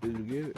Did you get it?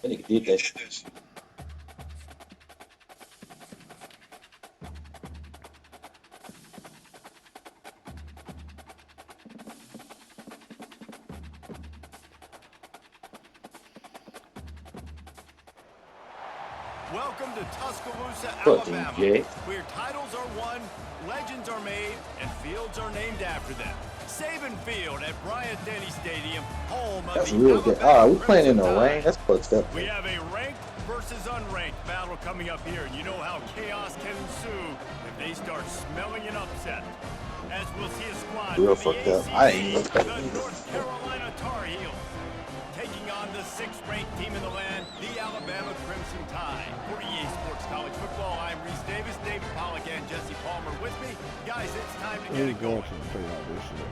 That nigga did that shit. Welcome to Tuscaloosa, Fucking Alabama, Jay. where titles are won, legends are made, and fields are named after them. Saban Field at Bryant-Denny Stadium, home of That's the real good. Alabama We playing in the Crimson rain. Tide. That's fucked up. We have a ranked versus unranked battle coming up here, and you know how chaos can ensue if they start smelling an upset. As we'll see a squad Real from fucked the up. I ain't ACC, looked at the it either. North Carolina Tar Heels, taking on the 6th-ranked team in the land, the Alabama Crimson Tide. For EA Sports College Football, I'm Reese Davis, David Pollack, and Jesse Palmer with me. Guys, it's time to get He's it going going. to play out this year.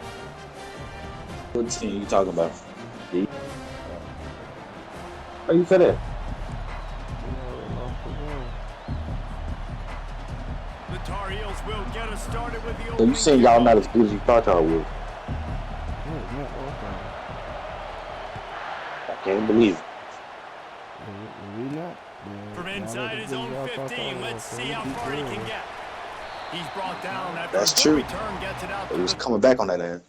What team you talking about? D? How you said that? The Tar Heels will get us started with the So you opening saying y'all kickoff. not as good as you thought y'all would? I can't believe it. We not. From inside his own 15, let's see how far he can get. He's brought down after That's a good true. return gets it out But to he was the coming back on that ass.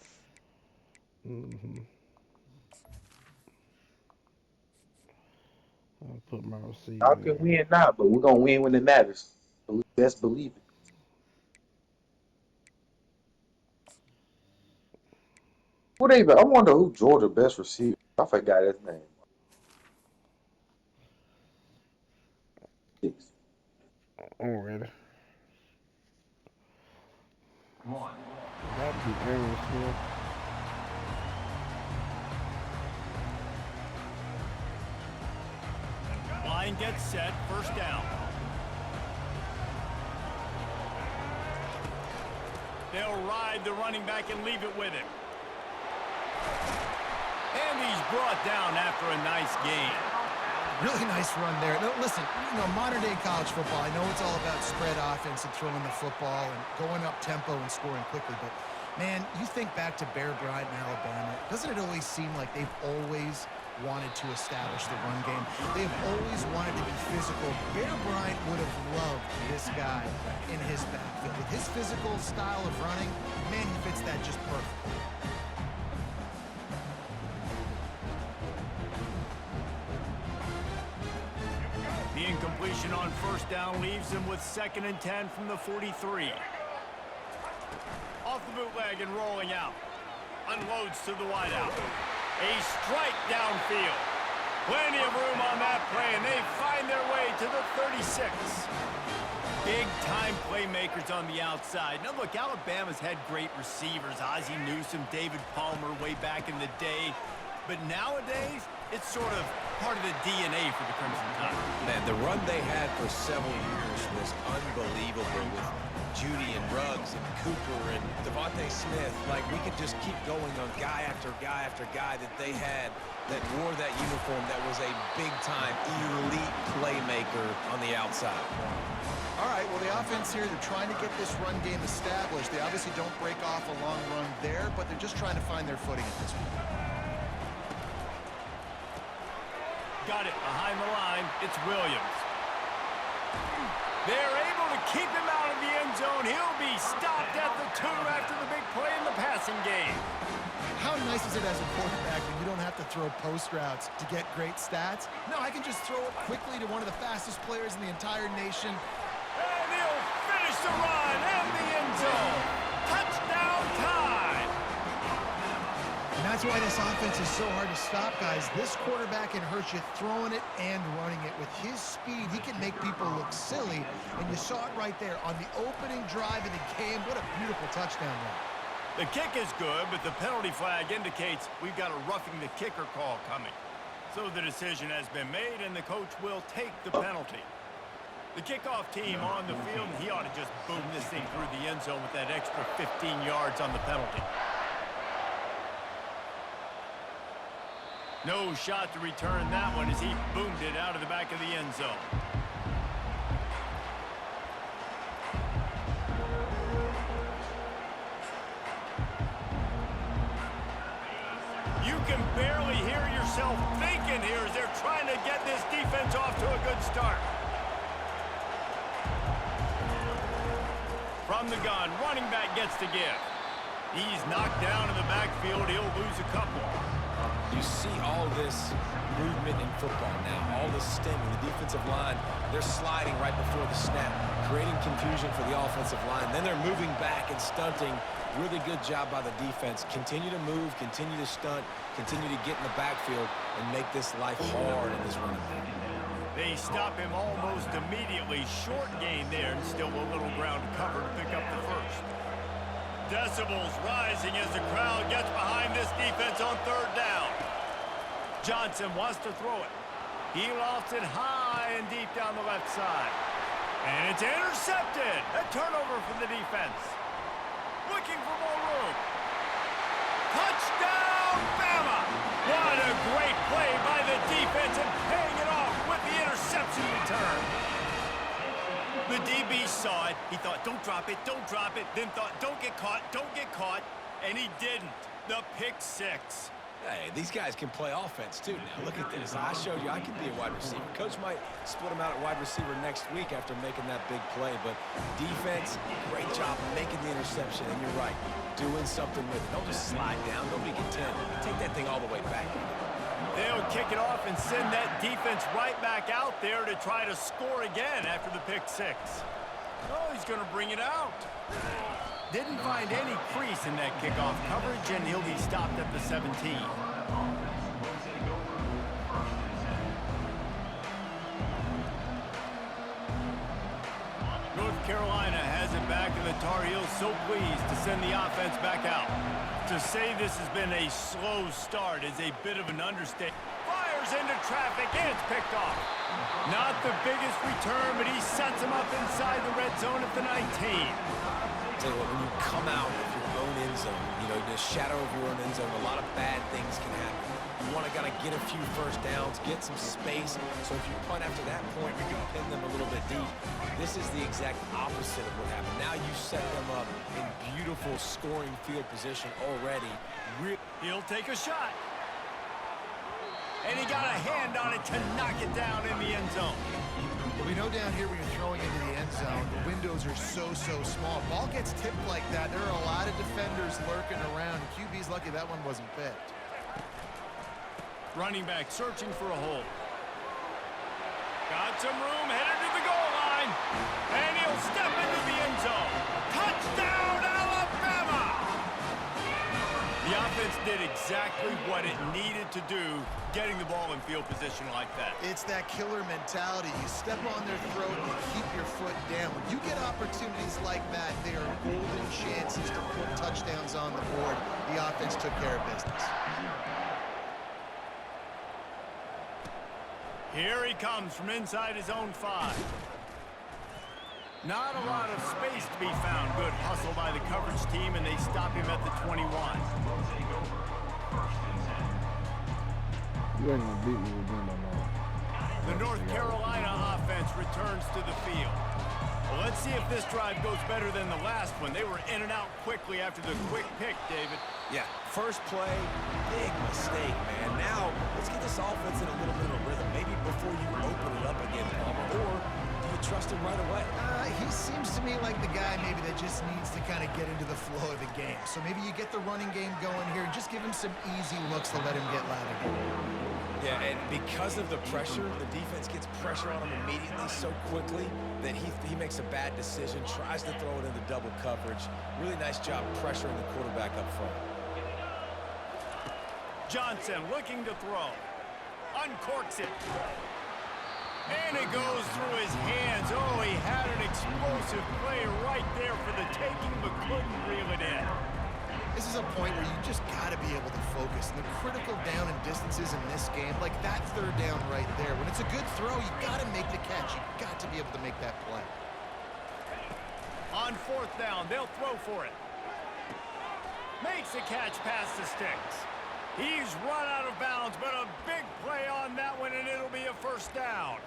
I'll put my receiver. Y'all can win now, but we're gonna win when it matters. Best believe it. Who they? I wonder who Georgia best receiver. I forgot his name. I'm ready. That'd be Aaron Smith. line gets set, first down. They'll ride the running back and leave it with him. And he's brought down after a nice gain. Really nice run there. Now, listen, modern-day college football, I know it's all about spread offense and throwing the football and going up tempo and scoring quickly, but, man, you think back to Bear Bryant in Alabama, doesn't it always seem like they've always wanted to establish the run game? They've always wanted to be physical. Bear Bryant would have loved this guy in his backfield. With his physical style of running, man, he fits that just perfectly. The incompletion on first down leaves him with 2nd and 10 from the 43. Off the bootleg and rolling out. Unloads to the wideout. A strike downfield. Plenty of room on that play, and they find their way to the 36. Big-time playmakers on the outside. Now, look, Alabama's had great receivers. Ozzie Newsome, David Palmer way back in the day. But nowadays, it's sort of part of the DNA for the Crimson Tide. Man, the run they had for several years was unbelievable with Judy and Ruggs and Cooper and Devontae Smith. Like, we could just keep going on guy after guy after guy that they had that wore that uniform that was a big-time elite playmaker on the outside. All right, well, the offense here, they're trying to get this run game established. They obviously don't break off a long run there, but they're just trying to find their footing at this point. Got it behind the line. It's Williams. They're able to keep him out of the end zone. He'll be stopped at the 2 after the big play in the passing game. How nice is it as a quarterback when you don't have to throw post routes to get great stats? No, I can just throw it quickly to one of the fastest players in the entire nation. And he'll finish the run and the end zone. Touchdown time. And that's why this offense is so hard to stop, guys. This quarterback can hurt you throwing it and running it. With his speed, he can make people look silly. And you saw it right there on the opening drive of the game. What a beautiful touchdown run. The kick is good, but the penalty flag indicates we've got a roughing the kicker call coming. So the decision has been made, and the coach will take the penalty. The kickoff team on the field, and he ought to just boom this thing through the end zone with that extra 15 yards on the penalty. No shot to return that one as he boomed it out of the back of the end zone. You can barely hear yourself thinking here as they're trying to get this defense off to a good start. From the gun, running back gets to give. He's knocked down in the backfield. He'll lose a couple. You see all this movement in football now, all this stemming. The defensive line, they're sliding right before the snap, creating confusion for the offensive line. Then they're moving back and stunting. Really good job by the defense. Continue to move, continue to stunt, continue to get in the backfield and make this life hard in this running back. They stop him almost immediately. Short gain there and still a little ground to cover to pick up the first. Decibels rising as the crowd gets behind this defense on 3rd down. Johnson wants to throw it. He lofts it high and deep down the left side. And it's intercepted. A turnover for the defense. Looking for more room. Touchdown, Bama! What a great play by the defense and paying it off with the interception return. The DB saw it. He thought, don't drop it, then thought, don't get caught, and he didn't. The pick 6. Hey, these guys can play offense too now. Look at this. I showed you I can be a wide receiver. Coach might split him out at wide receiver next week after making that big play, but defense, great job making the interception, and you're right, doing something with it. Don't just slide down. Don't be content. Take that thing all the way back. They'll kick it off and send that defense right back out there to try to score again after the pick 6. Oh, he's going to bring it out. Didn't find any crease in that kickoff coverage, and he'll be stopped at the 17. North Carolina has it back, and the Tar Heels so pleased to send the offense back out. To say this has been a slow start is a bit of an understatement. Fires into traffic, and it's picked off. Not the biggest return, but he sets him up inside the red zone at the 19. Tell you what, when you come out of your own end zone, you know, the shadow of your own end zone, a lot of bad things can happen. You want to get a few first downs, get some space, so if you punt after that point, you can pin them a little bit deep. This is the exact opposite of what happened. Now you set them up in beautiful scoring field position already. He'll take a shot. And he got a hand on it to knock it down in the end zone. Well, we know down here when you're throwing into the end zone, the windows are so small. Ball gets tipped like that. There are a lot of defenders lurking around. QB's lucky that one wasn't picked. Running back searching for a hole. Got some room, headed to the goal line. And he'll step into the end zone. Touchdown, Alabama! The offense did exactly what it needed to do, getting the ball in field position like that. It's that killer mentality. You step on their throat and you keep your foot down. When you get opportunities like that, they are golden chances to put touchdowns on the board. The offense took care of business. Here he comes from inside his own 5. Not a lot of space to be found. Good hustle by the coverage team, and they stop him at the 21. You ain't gonna beat me with them no more. The North Carolina offense returns to the field. Well, let's see if this drive goes better than the last one. They were in and out quickly after the quick pick, David. Yeah, first play, big mistake, man. Now, let's get this offense in a little bit of a rhythm. Maybe before you open it up again, Palmer, or do you trust trust him right away? He seems to me like the guy maybe that just needs to kind of get into the flow of the game. So maybe you get the running game going here and just give him some easy looks to let him get lathered in. Yeah, and because of the pressure, the defense gets pressure on him immediately so quickly that he makes a bad decision, tries to throw it into double coverage. Really nice job pressuring the quarterback up front. Johnson looking to throw. Uncorks it. And it goes through his hands. Oh, he had an explosive play right there for the taking, but couldn't reel it in. This is a point where you just got to be able to focus. And the critical down and distances in this game, like that third down right there, when it's a good throw, you got to make the catch. You got to be able to make that play. On fourth down, they'll throw for it. Makes the catch past the sticks. He's run out of bounds, but a big play on that one, and it'll be a first down.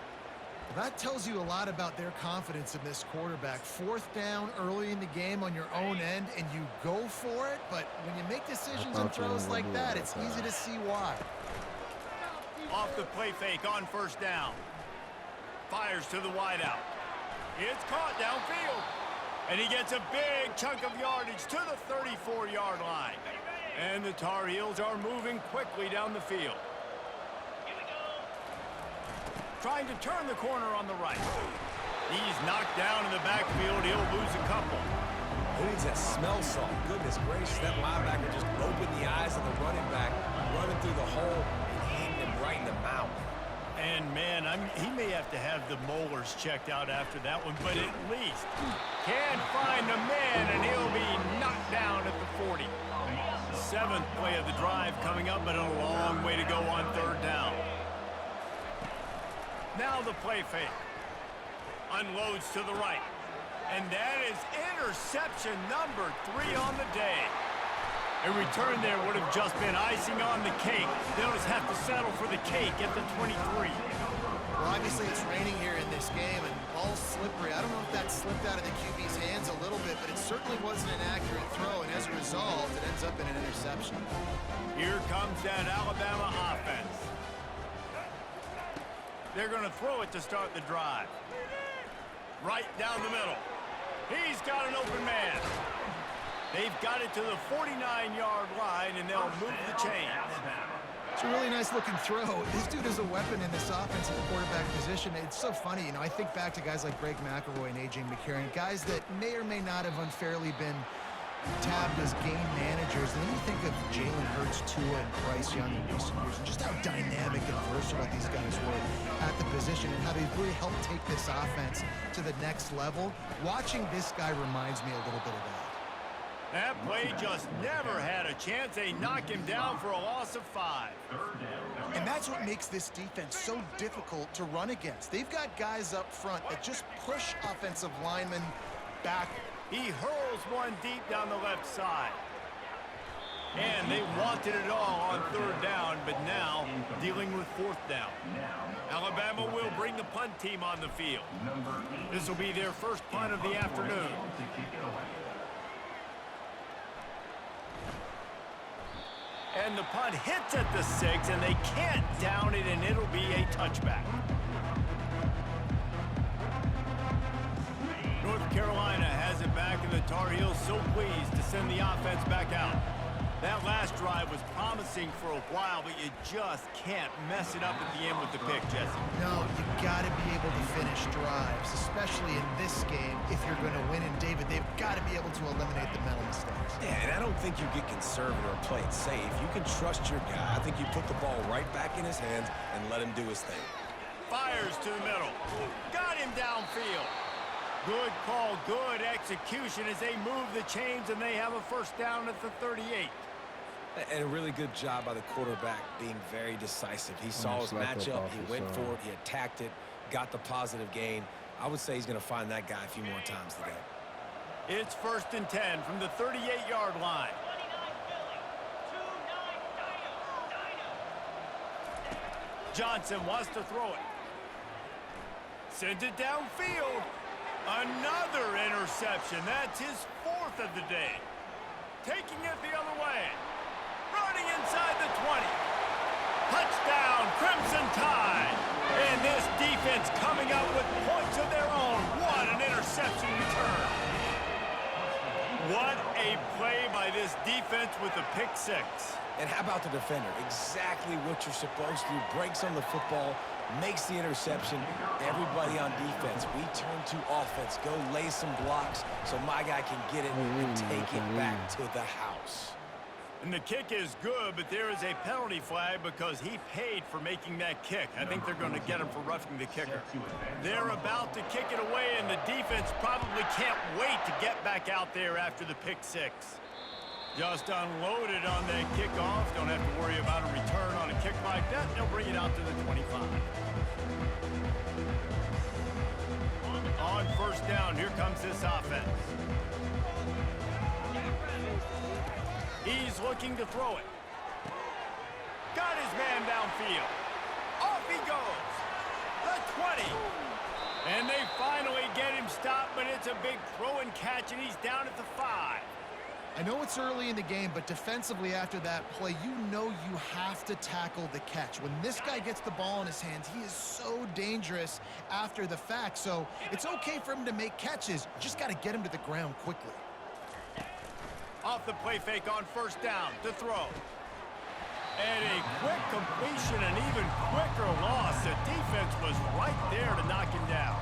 That tells you a lot about their confidence in this quarterback. Fourth down early in the game on your own end, and you go for it, but when you make decisions and throws like that, it's easy to see why. Off the play fake on first down. Fires to the wideout. It's caught downfield. And he gets a big chunk of yardage to the 34-yard line. And the Tar Heels are moving quickly down the field. Trying to turn the corner on the right. He's knocked down in the backfield. He'll lose a couple. Who needs that smell salt? Goodness gracious, that linebacker just opened the eyes of the running back, running through the hole and hitting him right in the mouth. And, man, he may have to have the molars checked out after that one, but at least can find the man, and he'll be knocked down at the 40. Seventh play of the drive coming up, but a long way to go on third down. Now the play fake. Unloads to the right. And that is interception number 3 on the day. A return there would have just been icing on the cake. They'll just have to settle for the cake at the 23. Well, obviously it's raining here in this game, and ball's slippery. I don't know if that slipped out of the QB's hands a little bit, but it certainly wasn't an accurate throw, and as a result, it ends up in an interception. Here comes that Alabama offense. They're going to throw it to start the drive. Right down the middle. He's got an open man. They've got it to the 49-yard line, and they'll move the chains. It's a really nice-looking throw. This dude is a weapon in this offensive quarterback position. It's so funny, you know, I think back to guys like Greg McElroy and A.J. McCarron, guys that may or may not have unfairly been tabbed as game managers. And then you think of Jalen Hurts, Tua, and Bryce Young in recent years, and just how dynamic and versatile these guys were at the position and how they've really helped take this offense to the next level. Watching this guy reminds me a little bit of that. That play just never had a chance. They knock him down for a loss of 5. And that's what makes this defense so difficult to run against. They've got guys up front that just push offensive linemen back. He hurls one deep down the left side. And they wanted it all on third down, but now dealing with fourth down. Alabama will bring the punt team on the field. This will be their first punt of the afternoon. And the punt hits at the 6, and they can't down it, and it'll be a touchback. North Carolina has it back, and the Tar Heels so pleased to send the offense back out. That last drive was promising for a while, but you just can't mess it up at the end with the pick, Jesse. No, you got to be able to finish drives, especially in this game. If you're going to win, and David, they've got to be able to eliminate the mental mistakes. Yeah, and I don't think you get conservative or play it safe. You can trust your guy. I think you put the ball right back in his hands and let him do his thing. Fires to the middle. Got him downfield. Good call, good execution as they move the chains, and they have a first down at the 38. And a really good job by the quarterback being very decisive. He saw his matchup, he went for it, he attacked it, got the positive gain. I would say he's going to find that guy a few more times today. It's 1st and 10 from the 38-yard line. Johnson wants to throw it. Sends it downfield. Another interception. That's his 4th of the day. Taking it the other way. Running inside the 20. Touchdown, Crimson Tide. And this defense coming up with points of their own offense with a pick six. And how about the defender? Exactly what you're supposed to do. Breaks on the football, makes the interception. Everybody on defense, we turn to offense. Go lay some blocks so my guy can get it and take it back to the house. And the kick is good, but there is a penalty flag because he paid for making that kick. I think they're going to get him for roughing the kicker. They're about to kick it away, and the defense probably can't wait to get back out there after the pick six. Just unloaded on that kickoff. Don't have to worry about a return on a kick like that. They'll bring it out to the 25. On first down, here comes this offense. He's looking to throw it. Got his man downfield. Off he goes. The 20. And they finally get him stopped, but it's a big throw and catch, and he's down at the 5. I know it's early in the game, but defensively after that play, you know you have to tackle the catch. When this guy gets the ball in his hands, he is so dangerous after the fact. So it's okay for him to make catches. You just got to get him to the ground quickly. Off the play fake on first down to throw. And a quick completion, an even quicker loss. The defense was right there to knock him down.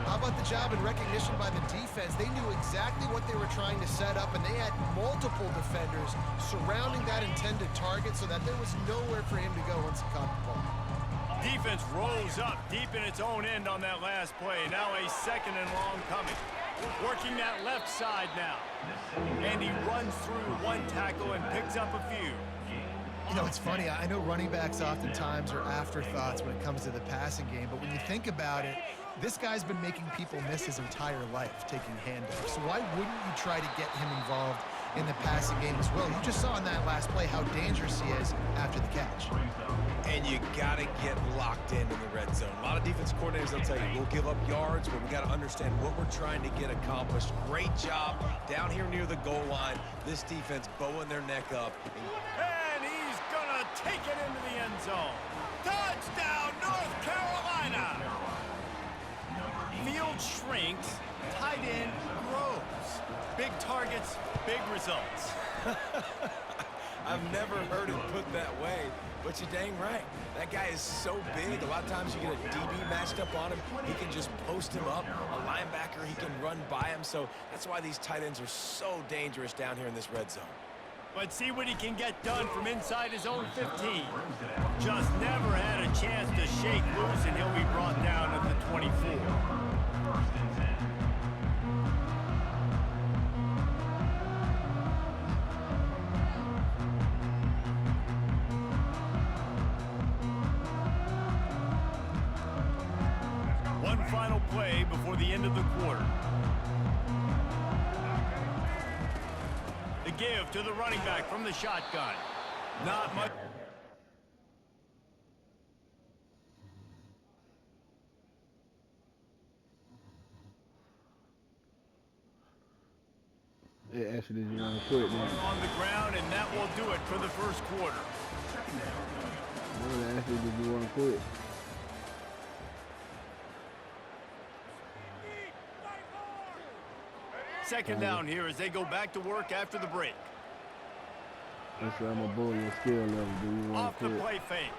How about the job and recognition by the defense? They knew exactly what they were trying to set up, and they had multiple defenders surrounding that intended target so that there was nowhere for him to go once he caught the ball. Defense rolls up deep in its own end on that last play. Now a second and long coming. Working that left side now. And he runs through one tackle and picks up a few. You know, it's funny. I know running backs oftentimes are afterthoughts when it comes to the passing game, but when you think about it, this guy's been making people miss his entire life taking handoffs. So why wouldn't you try to get him involved in the passing game as well? You just saw in that last play how dangerous he is after the catch. And you got to get locked in the red zone. A lot of defense coordinators will tell you, we'll give up yards, but we got to understand what we're trying to get accomplished. Great job down here near the goal line. This defense bowing their neck up. And he's going to take it into the end zone. Touchdown, North Carolina! Field shrinks, tight end grows. Big targets, big results. I've never heard it put that way, but you're dang right. That guy is so big. A lot of times you get a DB matched up on him. He can just post him up. A linebacker, he can run by him. So that's why these tight ends are so dangerous down here in this red zone. Let's see what he can get done from inside his own 15. Just never had a chance to shake loose, and he'll be brought down at the 24. One final play before the end of the quarter. The give to the running back from the shotgun. Not much. Hey, Ashley, did you want to quit now? On the ground, and that will do it for the first quarter. Ashley, did you want to quit? Second down here as they go back to work after the break. That's right, I'm a bully your skill level. Do you want Off to the quit? play fake.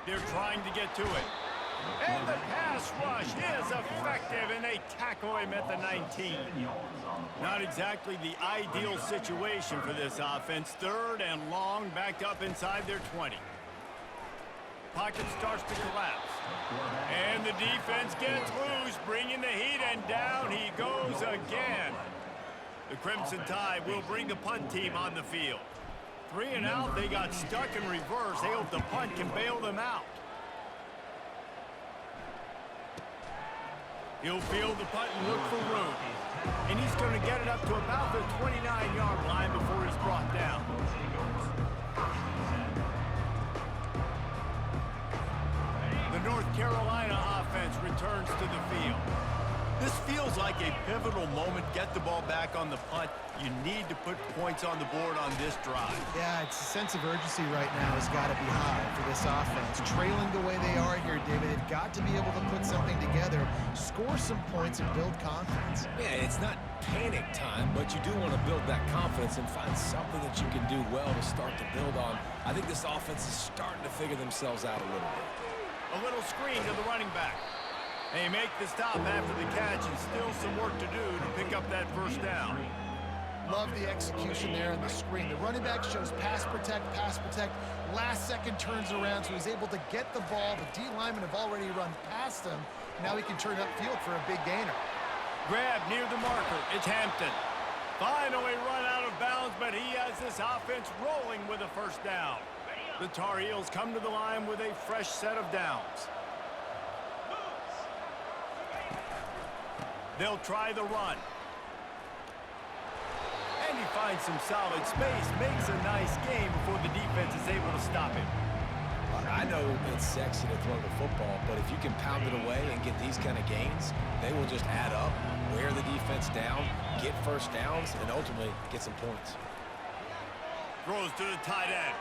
They're trying to get to it. And the pass rush is effective, and they tackle him at the 19. Not exactly the ideal situation for this offense. Third and long, backed up inside their 20. Pocket starts to collapse. And the defense gets loose, bringing the heat, and down he goes again. The Crimson Tide will bring the punt team on the field. 3 and out, they got stuck in reverse. They hope the punt can bail them out. He'll field the punt and look for room. And he's going to get it up to about the 29-yard line before he's brought down. The North Carolina offense returns to the field. This feels like a pivotal moment. Get the ball back on the punt. You need to put points on the board on this drive. Yeah, it's a sense of urgency right now has got to be high for this offense. Trailing the way they are here, David, they've got to be able to put something together, score some points, and build confidence. Yeah, it's not panic time, but you do want to build that confidence and find something that you can do well to start to build on. I think this offense is starting to figure themselves out a little bit. A little screen to the running back. They make the stop after the catch, and still some work to do to pick up that first down. Love the execution there on the screen. The running back shows pass protect, last second turns around, so he's able to get the ball. The D linemen have already run past him. Now he can turn upfield for a big gainer. Grab near the marker. It's Hampton. Finally run out of bounds, but he has this offense rolling with a first down. The Tar Heels come to the line with a fresh set of downs. They'll try the run. And he finds some solid space, makes a nice game before the defense is able to stop him. I know it's sexy to throw the football, but if you can pound it away and get these kind of gains, they will just add up, wear the defense down, get first downs, and ultimately get some points. Throws to the tight end.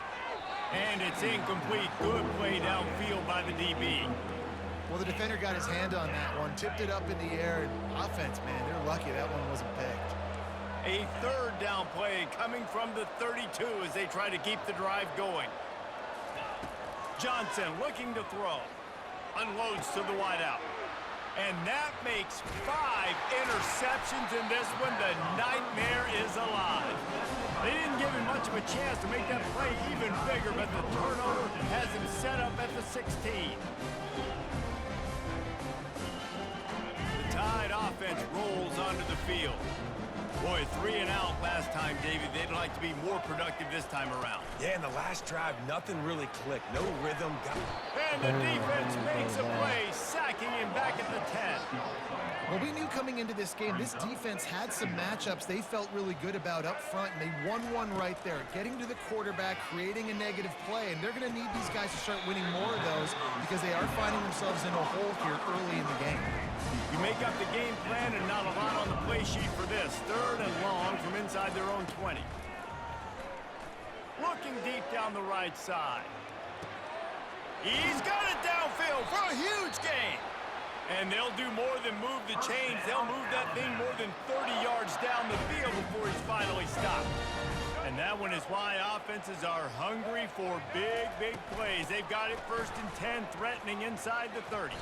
And it's incomplete. Good play downfield by the DB. Well, the defender got his hand on that one, tipped it up in the air. Offense, man, they're lucky that one wasn't picked. A third down play coming from the 32 as they try to keep the drive going. Johnson looking to throw. Unloads to the wideout. And that makes 5 interceptions in this one. The nightmare is alive. They didn't give him much of a chance to make that play even bigger, but the turnover has him set up at the 16. The Tide offense rolls onto the field. Boy, 3 and out last time, David. They'd like to be more productive this time around. Yeah, in the last drive, nothing really clicked. No rhythm. And the defense makes a play, sacking him back at the 10. Well, we knew coming into this game, this defense had some matchups they felt really good about up front, and they won one right there, getting to the quarterback, creating a negative play, and they're going to need these guys to start winning more of those because they are finding themselves in a hole here early in the game. You make up the game plan and not a lot on the play sheet for this. 3rd and long from inside their own 20. Looking deep down the right side. He's got it downfield for a huge gain. And they'll do more than move the chains. They'll move that thing more than 30 yards down the field before he's finally stopped. And that one is why offenses are hungry for big, big plays. They've got it 1st and 10, threatening inside the 30.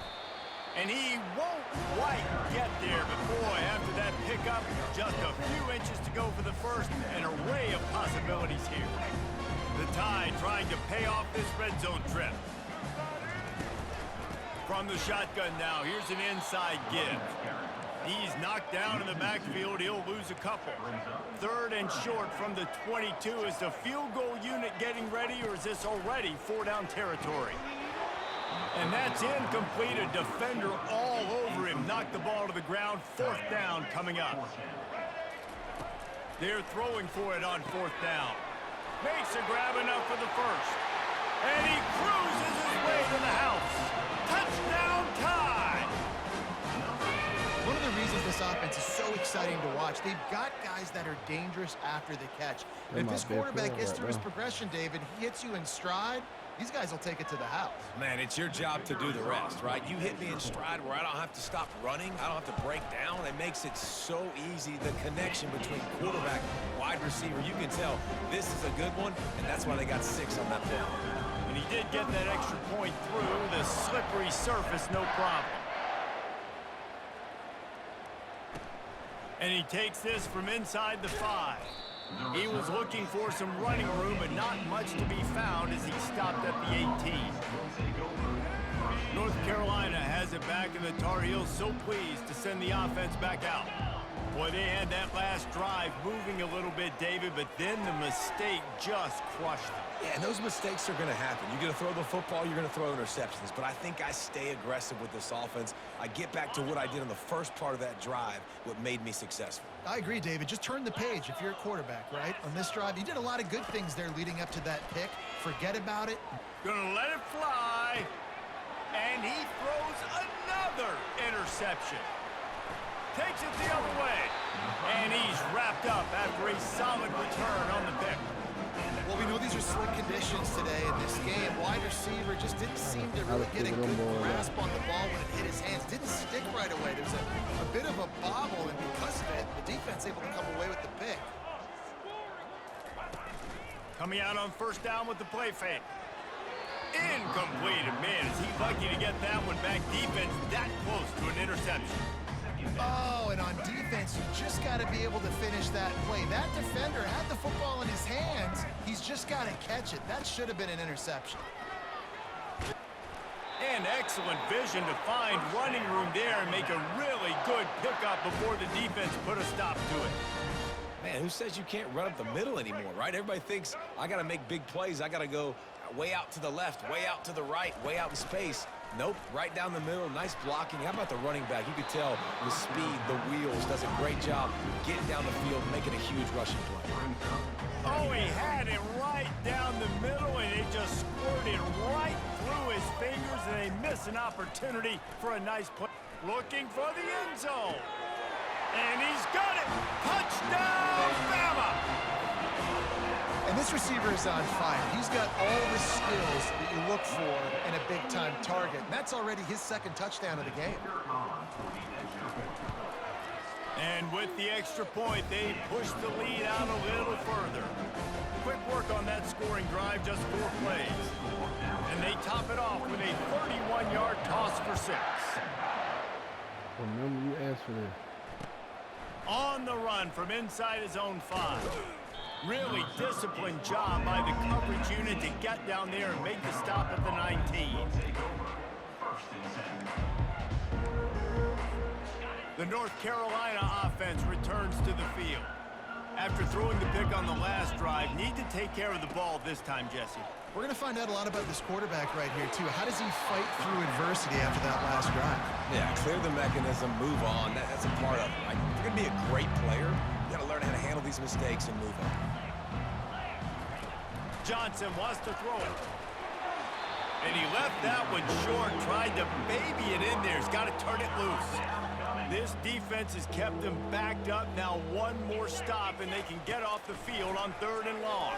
And he won't quite get there, but boy, after that pickup, just a few inches to go for the first, an array of possibilities here. The Tide trying to pay off this red zone trip. From the shotgun now, here's an inside give. He's knocked down in the backfield. He'll lose a couple. 3rd and short from the 22. Is the field goal unit getting ready, or is this already 4-down territory? And that's incomplete. A defender all over him. Knocked the ball to the ground. 4th down coming up. They're throwing for it on 4th down. Makes a grab enough for the first. And he cruises his way to the house. Touchdown Tide! One of the reasons this offense is so exciting to watch, they've got guys that are dangerous after the catch. If this quarterback gets through his progression, David, he hits you in stride, these guys will take it to the house. Man, it's your job to do the rest, right? You hit me in stride where I don't have to stop running. I don't have to break down. It makes it so easy. The connection between quarterback, wide receiver, you can tell this is a good one, and that's why they got 6 on that play. And he did get that extra point through the slippery surface, no problem. And he takes this from inside the 5. He was looking for some running room, but not much to be found as he stopped at the 18. North Carolina has it back, and the Tar Heels so pleased to send the offense back out. Boy, they had that last drive moving a little bit, David, but then the mistake just crushed them. Yeah, and those mistakes are going to happen. You're going to throw the football, you're going to throw interceptions. But I think I stay aggressive with this offense. I get back to what I did in the first part of that drive, what made me successful. I agree, David. Just turn the page if you're a quarterback, right? On this drive, you did a lot of good things there leading up to that pick. Forget about it. Gonna let it fly. And he throws another interception. takes it the other way. And he's wrapped up after a solid return on the pick. Well, we know these are slick conditions today in this game. Wide receiver just didn't seem to really get a good grasp on the ball when it hit his hands. Didn't stick right away. There's a bit of a bobble, and because of it, the defense able to come away with the pick. Coming out on first down with the play fake. Incomplete. Man, is he lucky to get that one back. Defense that close to an interception. Oh, and on defense, you just got to be able to finish that play. That defender had the football in his hands. He's just got to catch it. That should have been an interception. And excellent vision to find running room there and make a really good pickup before the defense put a stop to it. Man, who says you can't run up the middle anymore, right? Everybody thinks I got to make big plays. I got to go way out to the left, way out to the right, way out in space. Nope, right down the middle, nice blocking. How about the running back? You could tell the speed, the wheels, does a great job getting down the field, making a huge rushing play. Oh, he had it right down the middle, and it just squirted right through his fingers, and they miss an opportunity for a nice play. Looking for the end zone. And he's got it. Touchdown, Bama! And this receiver is on fire. He's got all the skills that you look for in a big-time target. And that's already his second touchdown of the game. And with the extra point, they push the lead out a little further. Quick work on that scoring drive, just 4 plays. And they top it off with a 31-yard toss for 6. Remember you asked for this. On the run from inside his own 5. Really disciplined job by the coverage unit to get down there and make the stop at the 19. The North Carolina offense returns to the field. After throwing the pick on the last drive, need to take care of the ball this time, Jesse. We're going to find out a lot about this quarterback right here, too. How does he fight through adversity after that last drive? Yeah, clear the mechanism, move on. That's a part of it, right? If you're going to be a great player, you got to learn how to handle these mistakes and move on. Johnson wants to throw it. And he left that one short, tried to baby it in there. He's got to turn it loose. This defense has kept them backed up. Now one more stop, and they can get off the field on 3rd and long.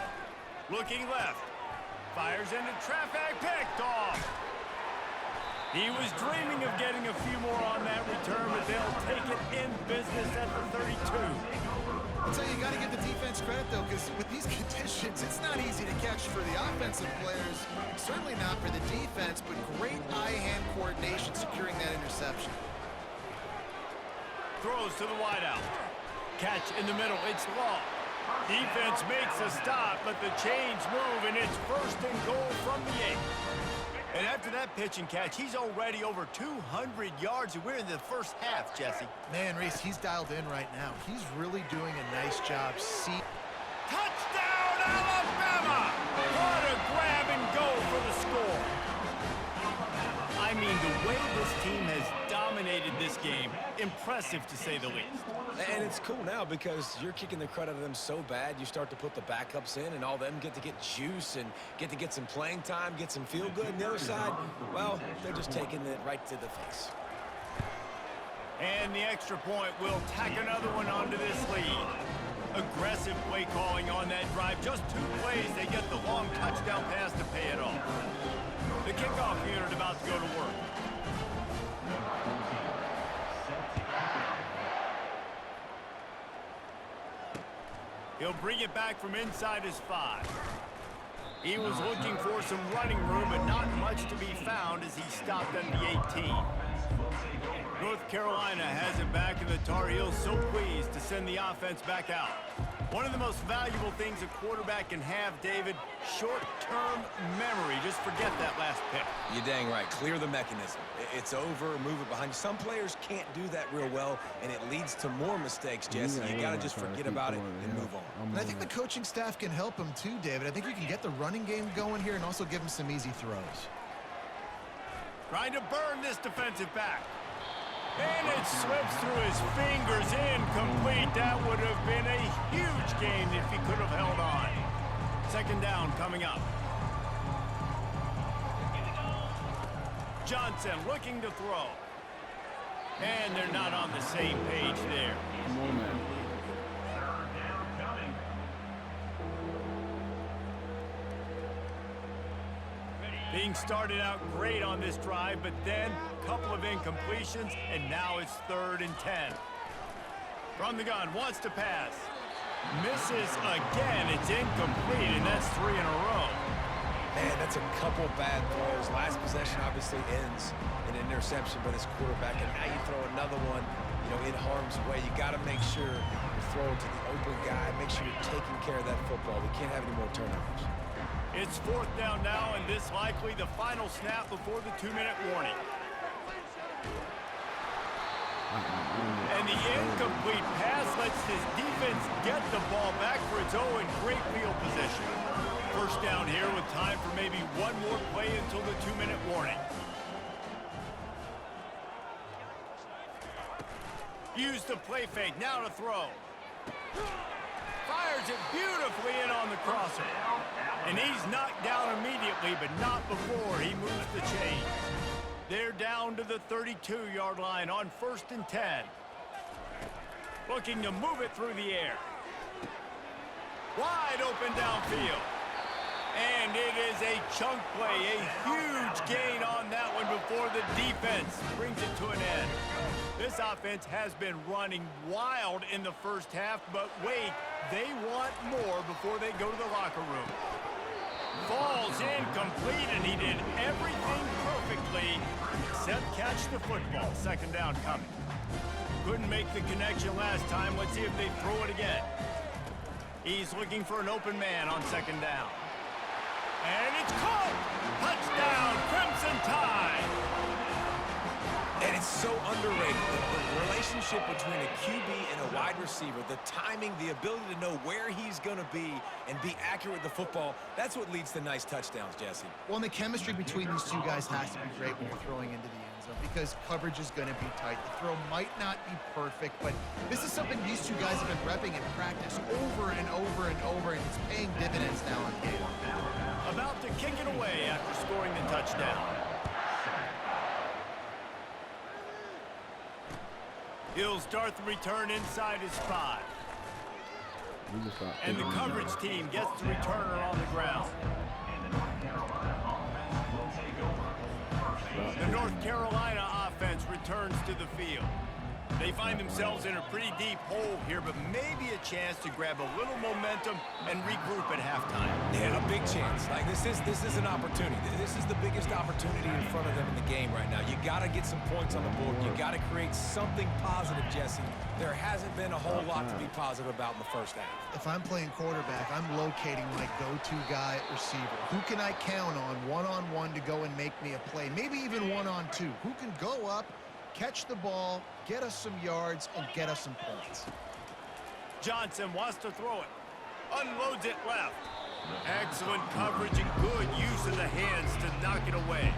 Looking left. Fires into traffic, picked off. He was dreaming of getting a few more on that return, but they'll take it in business at the 32. I'll tell you, you got to give the defense credit, though, because with these conditions, it's not easy to catch for the offensive players. Certainly not for the defense, but great eye-hand coordination securing that interception. Throws to the wideout. Catch in the middle. It's long. Defense makes a stop, but the chains move, and it's 1st and goal from the 8. And after that pitch and catch, he's already over 200 yards, and we're in the first half, Jesse. Man, Reese, he's dialed in right now. He's really doing a nice job. Touchdown, Alabama! What a grab and go for the score. I mean, the way this team has dominated this game, impressive to say the least. And it's cool now because you're kicking the crud out of them so bad, you start to put the backups in, and all them get to get juice and get to get some playing time, get some feel good. And the other side, well, they're just taking it right to the face. And the extra point will tack another one onto this lead. Aggressive play calling on that drive. Just 2 plays, they get the long touchdown pass to pay it off. The kickoff unit about to go to work. He'll bring it back from inside his 5. He was looking for some running room, but not much to be found as he stopped at the 18. North Carolina has it back, and the Tar Heels so pleased to send the offense back out. One of the most valuable things a quarterback can have, David, short-term memory. Just forget that last pick. You're dang right. Clear the mechanism. It's over, move it behind you. Some players can't do that real well, and it leads to more mistakes, Jesse. You got to just forget about it and move on. And I think the coaching staff can help him too, David. I think you can get the running game going here and also give him some easy throws. Trying to burn this defensive back. And it slips through his fingers, incomplete. That would have been a huge gain if he could have held on. 2nd down coming up. Johnson looking to throw. And they're not on the same page there. Come on, man. Being started out great on this drive, but then a couple of incompletions, and now it's 3rd and 10. From the gun, wants to pass. Misses again. It's incomplete, and that's 3 in a row. Man, that's a couple bad throws. Last possession obviously ends in an interception by this quarterback, and now you throw another one, in harm's way. You got to make sure you throw it to the open guy. Make sure you're taking care of that football. We can't have any more turnovers. It's 4th down now, and this likely the final snap before the 2-minute warning. And the incomplete pass lets his defense get the ball back for its own great field position. First down here with time for maybe one more play until the 2-minute warning. Use the play fake, now to throw. Fires it beautifully in on the crosser. And he's knocked down immediately, but not before he moves the chains. They're down to the 32-yard line on 1st and 10. Looking to move it through the air. Wide open downfield. And it is a chunk play, a huge gain on that one before the defense brings it to an end. This offense has been running wild in the first half, but wait, they want more before they go to the locker room. Falls incomplete, and he did everything perfectly except catch the football. 2nd down coming. Couldn't make the connection last time. Let's see if they throw it again. He's looking for an open man on 2nd down. And it's caught! Touchdown, Crimson Tide! And it's so underrated, the relationship between a QB and a wide receiver, the timing, the ability to know where he's going to be and be accurate with the football, that's what leads to nice touchdowns, Jesse. Well, and the chemistry between these two guys has to be great when you're throwing into the end zone because coverage is going to be tight. The throw might not be perfect, but this is something these two guys have been repping in practice over and over and over, and it's paying dividends now on game. About to kick it away after scoring the touchdown. He'll start the return inside his 5. And the coverage team gets the returner on the ground. The North Carolina offense returns to the field. They find themselves in a pretty deep hole here, but maybe a chance to grab a little momentum and regroup at halftime. Yeah, a big chance. Like this is an opportunity. This is the biggest opportunity in front of them in the game right now. You got to get some points on the board. You got to create something positive, Jesse. There hasn't been a whole lot to be positive about in the first half. If I'm playing quarterback, I'm locating my go-to guy at receiver. Who can I count on one-on-one to go and make me a play? Maybe even one-on-two. Who can go up, catch the ball, get us some yards, and get us some points. Johnson wants to throw it. Unloads it left. Excellent coverage and good use of the hands to knock it away.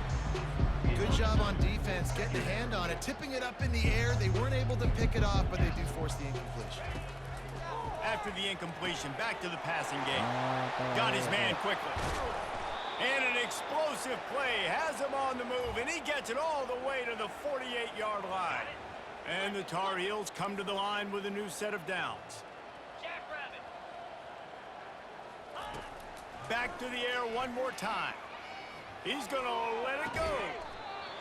Good job on defense, getting a hand on it, tipping it up in the air. They weren't able to pick it off, but they do force the incompletion. After the incompletion, back to the passing game. Got his man quickly. And an explosive play has him on the move, and he gets it all the way to the 48-yard line. And the Tar Heels come to the line with a new set of downs. Back to the air one more time. He's going to let it go.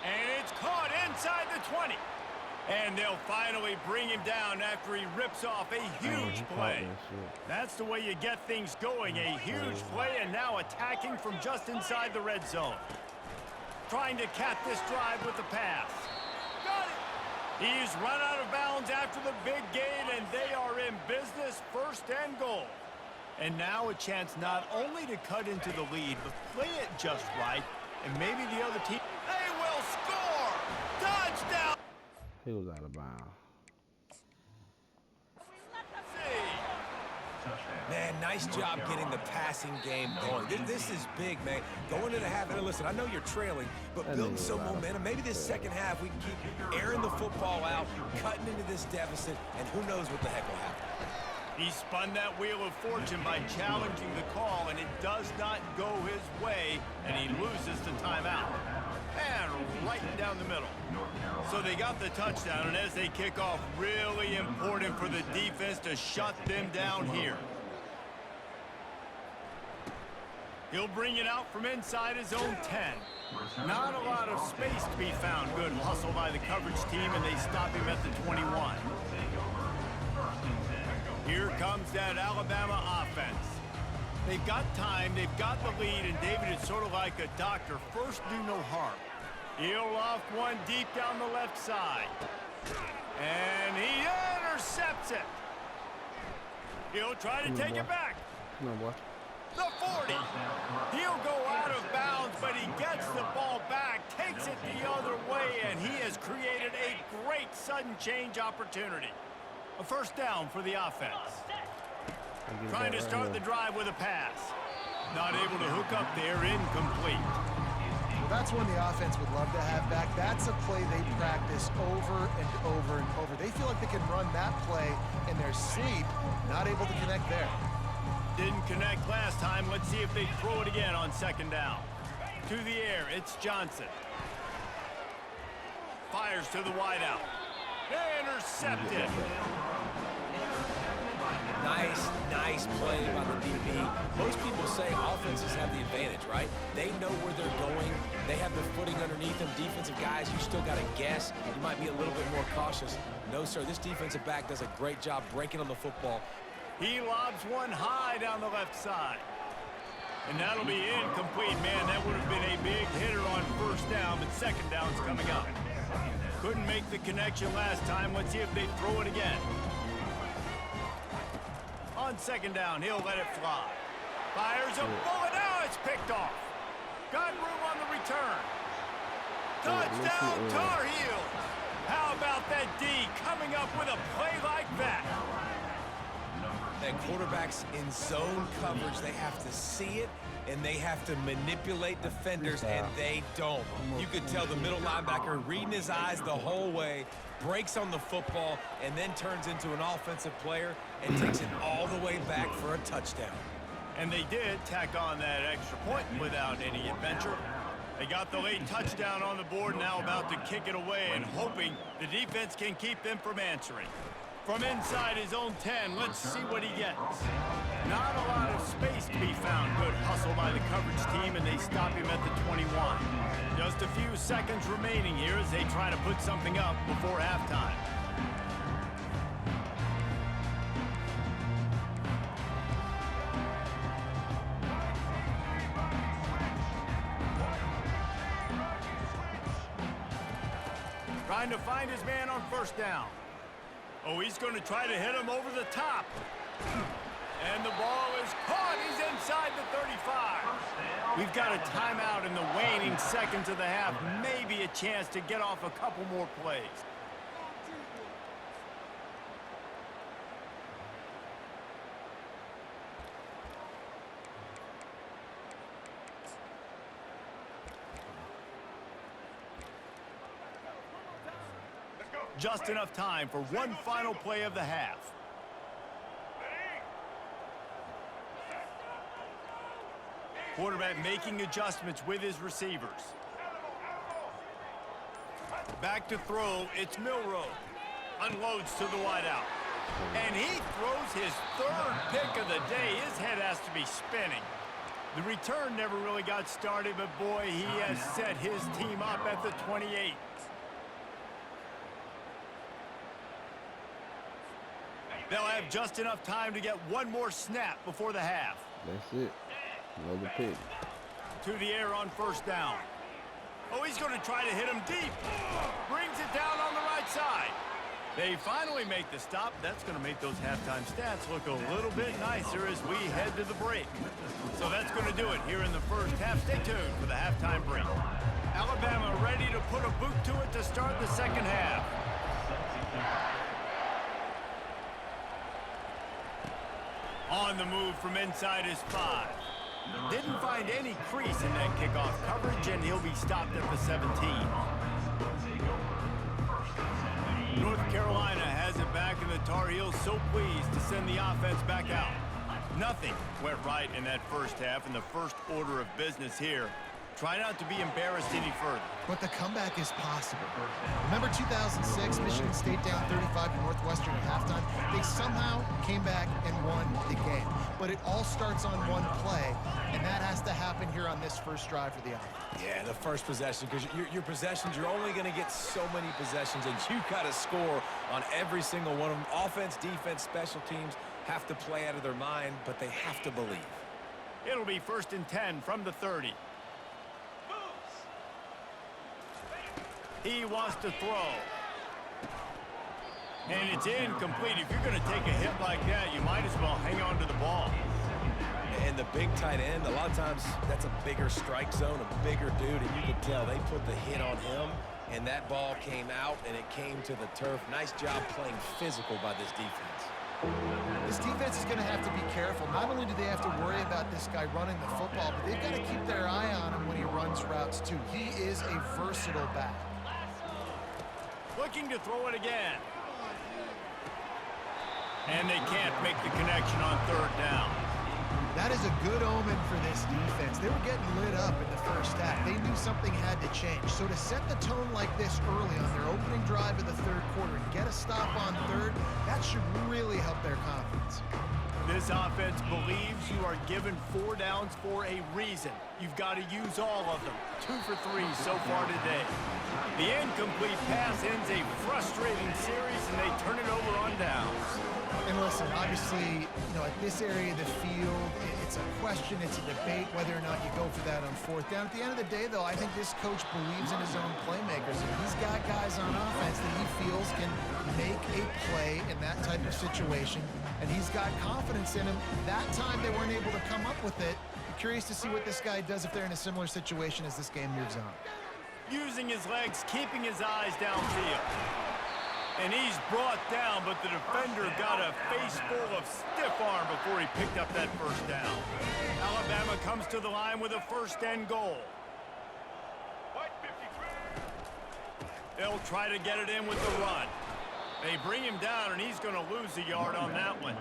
And it's caught inside the 20. And they'll finally bring him down after he rips off a huge play. That's the way you get things going, a huge play, and now attacking from just inside the red zone. Trying to cap this drive with the pass. Got it! He's run out of bounds after the big gain, and they are in business, 1st and goal. And now a chance not only to cut into the lead, but play it just right, and maybe the other team, they will score! Touchdown! He was out of bounds. Man, nice job getting the passing game going. This is big, man. Going into the half, and listen, I know you're trailing, but building some momentum. Maybe this second half we can keep airing the football out, cutting into this deficit, and who knows what the heck will happen. He spun that wheel of fortune by challenging the call, and it does not go his way, and he loses the timeout. And right down the middle. So they got the touchdown, and as they kick off, really important for the defense to shut them down here. He'll bring it out from inside his own 10. Not a lot of space to be found. Good hustle by the coverage team, and they stop him at the 21. Here comes that Alabama offense. They've got time, they've got the lead, and David is sort of like a doctor. First, do no harm. He'll loft one deep down the left side. And he intercepts it. He'll try to take it back. Come on, boy. The 40. He'll go out of bounds, but he gets the ball back, takes it the other way, and he has created a great sudden change opportunity. A first down for the offense. Trying to start the drive with a pass. Not able to hook up there, incomplete. Well, that's one the offense would love to have back. That's a play they practice over and over and over. They feel like they can run that play in their sleep, not able to connect there. Didn't connect last time. Let's see if they throw it again on second down. To the air, it's Johnson. Fires to the wideout. Intercepted. Nice play by the DB. Most people say offenses have the advantage, right? They know where they're going. They have the footing underneath them. Defensive guys, you still got to guess. You might be a little bit more cautious. No, sir, this defensive back does a great job breaking on the football. He lobs one high down the left side. And that'll be incomplete. Man, that would have been a big hitter on first down, but second down's coming up. Couldn't make the connection last time. Let's see if they throw it again. On second down, he'll let it fly. Fires a bullet. Now it's picked off. Got room on the return. Touchdown, Tar Heels. How about that D coming up with a play like that? And quarterbacks in zone coverage, they have to see it, and they have to manipulate defenders, and they don't. You could tell the middle linebacker reading his eyes the whole way, breaks on the football, and then turns into an offensive player and takes it all the way back for a touchdown. And they did tack on that extra point without any adventure. They got the late touchdown on the board, now about to kick it away and hoping the defense can keep them from answering. From inside his own 10, let's see what he gets. Not a lot of space to be found. Good hustle by the coverage team, and they stop him at the 21. Just a few seconds remaining here as they try to put something up before halftime. Trying to find his man on first down. Oh, he's going to try to hit him over the top. And the ball is caught. He's inside the 35. We've got a timeout in the waning seconds of the half. Maybe a chance to get off a couple more plays. Just enough time for one final play of the half. Quarterback making adjustments with his receivers. Back to throw, it's Milroe. Unloads to the wideout. And he throws his third pick of the day. His head has to be spinning. The return never really got started, but boy, he has set his team up at the 28. They'll have just enough time to get one more snap before the half. That's it. Another pick. To the air on first down. Oh, he's going to try to hit him deep. Brings it down on the right side. They finally make the stop. That's going to make those halftime stats look a little bit nicer as we head to the break. So that's going to do it here in the first half. Stay tuned for the halftime break. Alabama ready to put a boot to it to start the second half. On the move from inside his 5. Didn't find any crease in that kickoff coverage, and he'll be stopped at the 17. North Carolina has it back, and the Tar Heels so pleased to send the offense back out. Nothing went right in that first half, and the first order of business here Try not to be embarrassed any further. But the comeback is possible. Remember 2006, Michigan State down 35 to Northwestern at halftime? They somehow came back and won the game. But it all starts on one play, and that has to happen here on this first drive for the offense. Yeah, the first possession, because your possessions, you're only going to get so many possessions, and you got to score on every single one of them. Offense, defense, special teams have to play out of their mind, but they have to believe. It'll be 1st and 10 from the 30. He wants to throw. And it's incomplete. If you're going to take a hit like that, you might as well hang on to the ball. And the big tight end, a lot of times that's a bigger strike zone, a bigger dude, and you can tell they put the hit on him, and that ball came out, and it came to the turf. Nice job playing physical by this defense. This defense is going to have to be careful. Not only do they have to worry about this guy running the football, but they've got to keep their eye on him when he runs routes, too. He is a versatile back. Looking to throw it again. And they can't make the connection on 3rd down. That is a good omen for this defense. They were getting lit up in the first half. They knew something had to change. So to set the tone like this early on their opening drive of the 3rd quarter and get a stop on 3rd, that should really help their confidence. This offense believes you are given 4 downs for a reason. You've got to use all of them. 2 for 3 so far today. The incomplete pass ends a frustrating series, and they turn it over on downs. And listen, obviously, at this area of the field, it's a question, it's a debate whether or not you go for that on 4th down. At the end of the day, though, I think this coach believes in his own playmakers, and he's got guys on offense that he feels can make a play in that type of situation, and he's got confidence in him. That time they weren't able to come up with it. I'm curious to see what this guy does if they're in a similar situation as this game moves on. Using his legs, keeping his eyes downfield. And he's brought down, but the defender got a face full of stiff arm before he picked up that 1st down. Alabama comes to the line with a 1st and goal. They'll try to get it in with the run. They bring him down, and he's going to lose a yard on that one.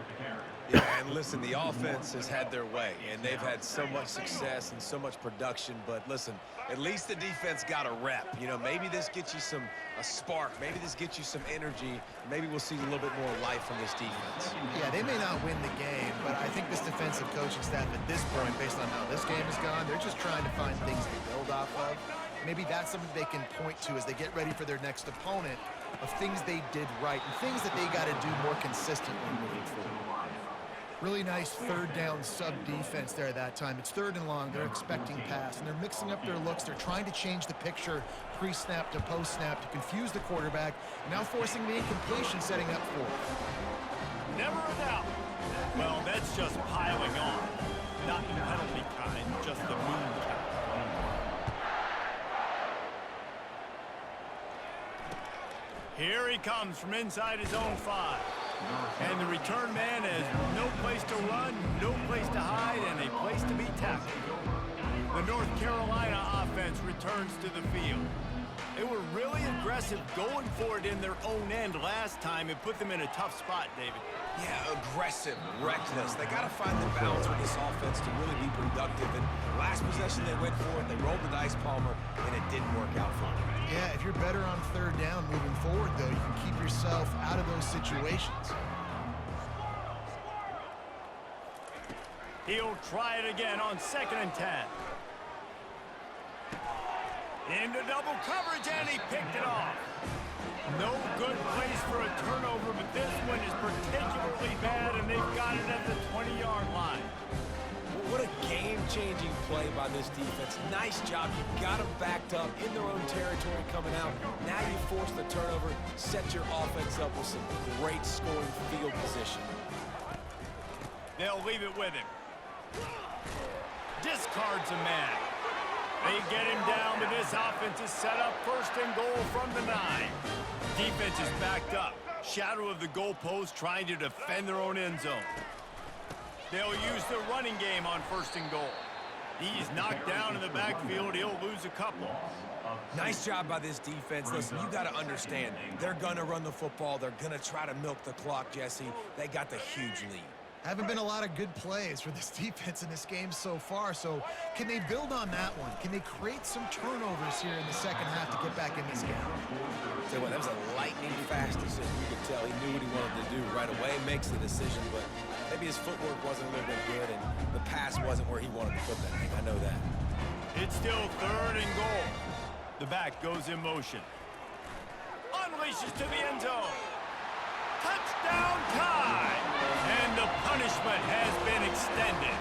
Yeah, and listen, the offense has had their way, and they've had so much success and so much production. But listen, at least the defense got a rep. Maybe this gets you a spark. Maybe this gets you some energy. Maybe we'll see a little bit more life from this defense. Yeah, they may not win the game, but I think this defensive coaching staff at this point, based on how this game has gone, they're just trying to find things to build off of. Maybe that's something they can point to as they get ready for their next opponent, of things they did right and things that they got to do more consistently moving forward. Really nice 3rd down sub-defense there that time. It's 3rd and long. They're expecting pass, and they're mixing up their looks. They're trying to change the picture pre-snap to post-snap to confuse the quarterback, and now forcing the incompletion, setting up 4th. Never a doubt. Well, that's just piling on. Not the penalty kind, just the mean kind. Here he comes from inside his own 5. And the return man has no place to run, no place to hide, and a place to be tackled. The North Carolina offense returns to the field. They were really aggressive going for it in their own end last time. It put them in a tough spot, David. Yeah, aggressive, reckless. They got to find the balance with this offense to really be productive. And last possession they went for it, they rolled the dice, Palmer, and it didn't work out for them. Yeah, if you're better on 3rd down moving forward, though, you can keep yourself out of those situations. He'll try it again on 2nd and 10. Into double coverage, and he picked it off. No good place for a turnover, but this one is particularly bad, and they've got it at the 20-yard line. What a game-changing play by this defense. Nice job. You got them backed up in their own territory coming out. Now you force the turnover, set your offense up with some great scoring field position. They'll leave it with him. Discards a man. They get him down, but this offense is set up 1st and goal from the 9. Defense is backed up. Shadow of the goalpost trying to defend their own end zone. They'll use the running game on 1st and goal. He's knocked down in the backfield. He'll lose a couple. Nice job by this defense. Listen, you got to understand, they're going to run the football. They're going to try to milk the clock, Jesse. They got the huge lead. Haven't been a lot of good plays for this defense in this game so far, so can they build on that one? Can they create some turnovers here in the second half to get back in this game? Tell you what, that was a lightning-fast decision. You could tell he knew what he wanted to do right away, makes the decision, but maybe his footwork wasn't a little bit good, and the pass wasn't where he wanted to put that thing. I know that. It's still 3rd and goal. The back goes in motion. Unleashes to the end zone. Touchdown tie! And the punishment has been extended.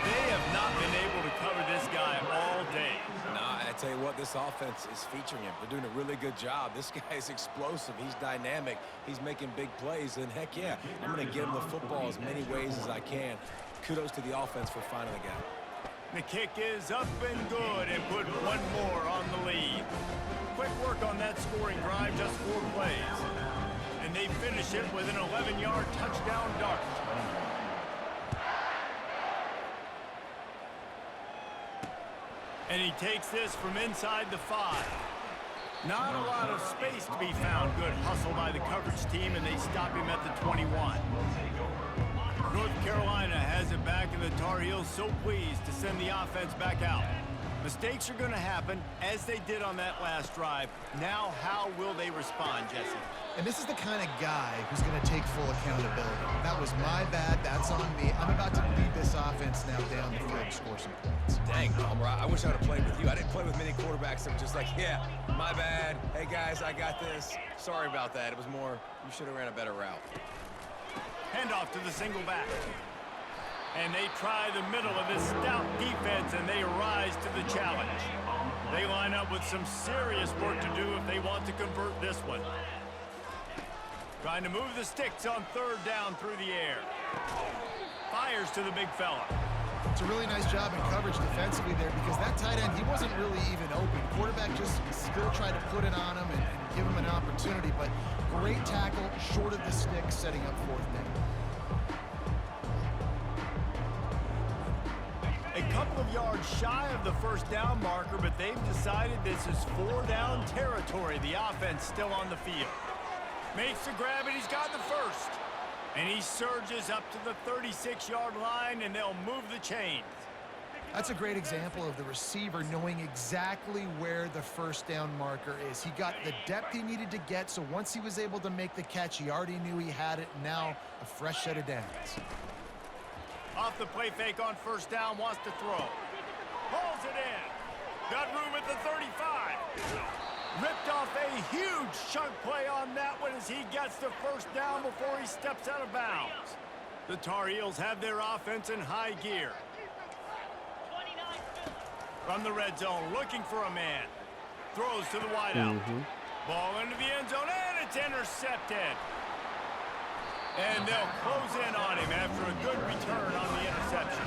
They have not been able to cover this guy all day. Nah, I tell you what, this offense is featuring him. They're doing a really good job. This guy is explosive. He's dynamic. He's making big plays. And heck yeah, I'm going to get him the football as many ways as I can. Kudos to the offense for finding the guy. The kick is up and good and put one more on the lead. Quick work on that scoring drive, just 4 plays. And they finish it with an 11-yard touchdown dart. And he takes this from inside the 5. Not a lot of space to be found. Good hustle by the coverage team, and they stop him at the 21. North Carolina has it back, and the Tar Heels so pleased to send the offense back out. Mistakes are going to happen, as they did on that last drive. Now, how will they respond, Jesse? And this is the kind of guy who's going to take full accountability. That was my bad. That's on me. I'm about to lead this offense now down the field and score some points. Dang, Palmer, I wish I would have played with you. I didn't play with many quarterbacks that were just like, yeah, my bad. Hey, guys, I got this. Sorry about that. It was more, you should have ran a better route. Handoff to the single back. And they try the middle of this stout defense, and they rise to the challenge. They line up with some serious work to do if they want to convert this one. Trying to move the sticks on 3rd down through the air. Fires to the big fella. It's a really nice job in coverage defensively there because that tight end, he wasn't really even open. Quarterback just still tried to put it on him and give him an opportunity, but great tackle, short of the sticks, setting up 4th down. A couple of yards shy of the 1st down marker, but they've decided this is 4-down territory. The offense still on the field. Makes the grab, and he's got the 1st. And he surges up to the 36-yard line, and they'll move the chains. That's a great example of the receiver knowing exactly where the 1st down marker is. He got the depth he needed to get, so once he was able to make the catch, he already knew he had it. Now, a fresh set of downs. Off the play fake on 1st down, wants to throw. Pulls it in. Got room at the 35. Ripped off a huge chunk play on that one as he gets the 1st down before he steps out of bounds. The Tar Heels have their offense in high gear. From the red zone, looking for a man. Throws to the wideout. Ball into the end zone, and it's intercepted. And they'll close in on him after a good return on the interception.